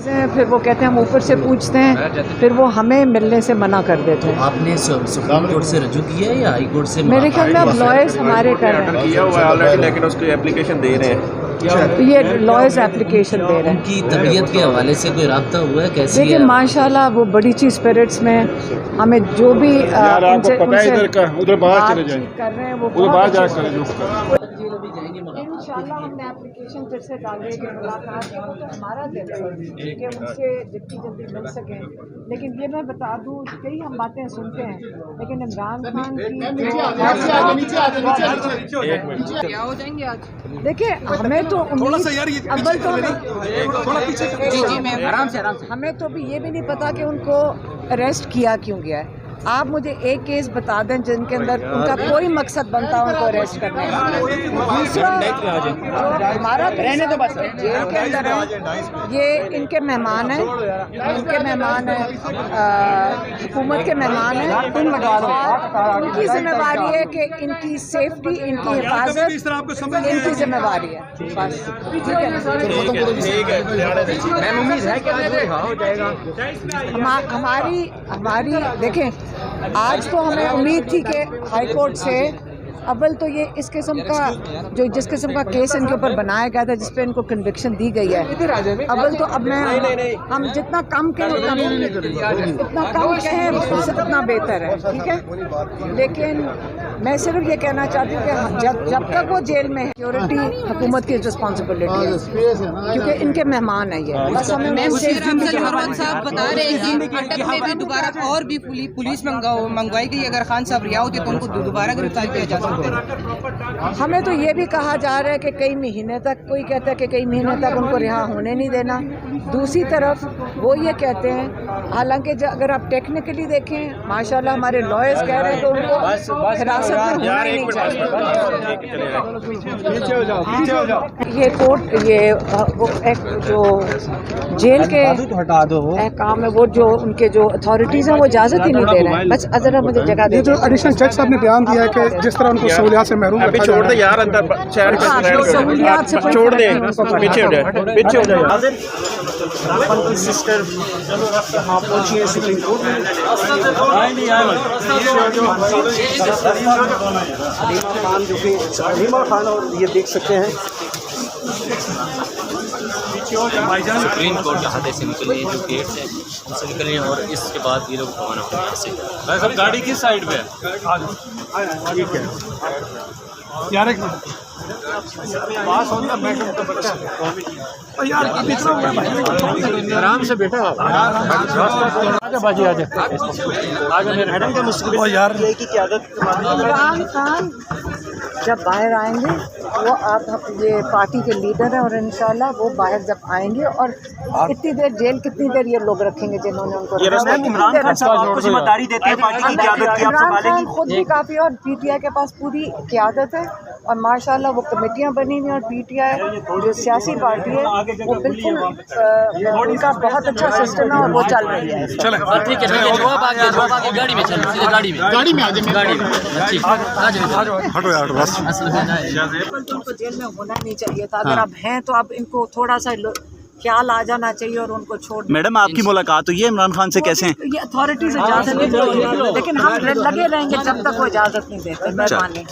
پھر وہ کہتے ہیں ہم اوپر سے پوچھتے ہیں، پھر وہ ہمیں ملنے سے منع کر دیتے ہیں۔ آپ نے سپریم کورٹ سے رجوع کیا ہے یا ہائی کورٹ سے؟ میرے خیال میں اب لائرز ہمارے کر رہے ہیں، کیا ہوا ہے آلریڈی، لیکن اس کی اپلیکیشن دے رہے ہیں، یہ لائرز اپلیکیشن دے رہے ان ہیں۔ کی طبیعت کے حوالے سے کوئی رابطہ ہوا ہے؟ کیسی دیکھیں ہے؟ ماشاءاللہ وہ بڑی اچھی اسپرٹس میں، ہمیں جو بھی ان سے بات چیت کر رہے ہیں وہ بہت انشاءاللہ ہم نے اپلیکیشن پھر سے ڈالیں گے، ملاقات کی، وہ تو ہمارا دل ہے کہ ان سے جتنی جلدی مل سکیں۔ لیکن یہ میں بتا دوں، کئی ہم باتیں سنتے ہیں لیکن عمران خان کی کیا ہو جائیں گے آج؟ دیکھیں ہمیں تو اول تو ہمیں تو بھی یہ بھی نہیں پتا کہ ان کو اریسٹ کیا کیوں گیا ہے۔ آپ مجھے ایک کیس بتا دیں جن کے اندر ان کا کوئی مقصد بنتا ہے ان کو اریسٹ کرنے کا۔ دوسرا جو ہمارا جیل کے اندر ہے، یہ ان کے مہمان ہیں، ان کے مہمان ہیں، حکومت کے مہمان ہیں، ان کی ذمہ داری ہے کہ ان کی سیفٹی، ان کی حفاظت ان کی ذمہ داری ہے۔ بس ہماری دیکھیں، آج تو ہمیں امید تھی کہ ہائی کورٹ سے اول تو یہ اس قسم کا جس قسم کا کیس ان کے اوپر بنایا گیا تھا، جس پہ ان کو کنوکشن دی گئی ہے، اول تو اب ہم جتنا کم کہیں اتنا کم کہیں اتنا بہتر ہے، ٹھیک ہے۔ لیکن میں صرف یہ کہنا چاہتی ہوں کہ جب تک وہ جیل میں ہے، سیکورٹی حکومت کی رسپانسبلٹی ہے کیونکہ ان کے مہمان ہیں یہ۔ بس ہمیں صاحب بتا رہے ہیں کہ اٹک میں بھی دوبارہ اور بھی پولیس منگوائی گئی، اگر خان صاحب رہا ہوتے تو ان کو دوبارہ گرفتار کیا جا سکتا ہے۔ ہمیں تو یہ بھی کہا جا رہا ہے کہ کئی مہینے تک، کوئی کہتا ہے کہ کئی مہینے تک ان کو رہا ہونے نہیں دینا، دوسری طرف وہ یہ کہتے ہیں، حالانکہ اگر آپ ٹیکنیکلی دیکھیں ماشاءاللہ ہمارے لائرز کہہ رہے ہیں کہ ان کو حراست میں ہونا ہی نہیں چاہیے۔ یہ کورٹ جو جیل کے احکام ہے، وہ جو ان کے جو اتھارٹیز ہیں وہ اجازت ہی نہیں دے رہے ہیں۔ بس ذرا مجھے جگہ دے۔ جو ایڈیشنل جج صاحب نے بیان دیا ہے کہ جس طرح ان کو سہولیات سے محروم ابھی چھوڑ دیں یار، اندر شہر سہولیات سے چھوڑ دیں، پیچھے ہو جائے، پیچھے ہو جائے۔ کی سسٹر وہاں پہنچی ہے سپریم کورٹ میں، حلیمہ خان، اور یہ دیکھ سکتے ہیں سپریم کورٹ کے احاطے سے نکلے ہیں، جو گیٹ ہیں ان سے نکلے ہیں، اور اس کے بعد یہ لوگ روانہ ہو گئے سے۔ بھائی صاحب گاڑی کس سائڈ پہ ہے؟ ٹھیک ہے یار، ایک پاس ہوتا میڈم کا بچہ یار آرام سے بیٹا، باجی میڈم کا مستقبل یار کی قیادت۔ عمران خان جب باہر آئیں گے، وہ آپ یہ پارٹی کے لیڈر ہیں، اور انشاءاللہ وہ باہر جب آئیں گے، اور کتنی دیر جیل، کتنی دیر یہ لوگ رکھیں گے جنہوں نے ان کو عمران خان صاحب آپ کو ذمہ داری دیتے ہیں پارٹی کی قیادت کی، آپ عمران سنبھالیں خان گی؟ خود بھی کافی، اور پی ٹی آئی کے پاس پوری قیادت ہے، اور ماشاءاللہ وہ کمیٹیاں بنی ہوئی ہیں، اور پی ٹی آئی جو سیاسی پارٹی ہے وہ بالکل ان کا بہت اچھا سسٹم ہے، اور وہ چل رہی ہے۔ ٹھیک ہے، گاڑی میں چلو، سیدھے گاڑی میں آ جائیں، گاڑی میں ٹھیک ہٹو یار بس۔ ان کو جیل میں ہونا نہیں چاہیے تھا، اگر اب ہیں تو اب ان کو تھوڑا سا خیال آ جانا چاہیے اور ان کو چھوڑ۔ میڈم آپ کی ملاقات ہوئی ہے عمران خان سے؟ کیسے ہیں؟ یہ اتھارٹیز اجازت نہیں دیتی، لیکن ہم لگے رہیں گے جب تک وہ اجازت نہیں دیتے۔ مہربانی۔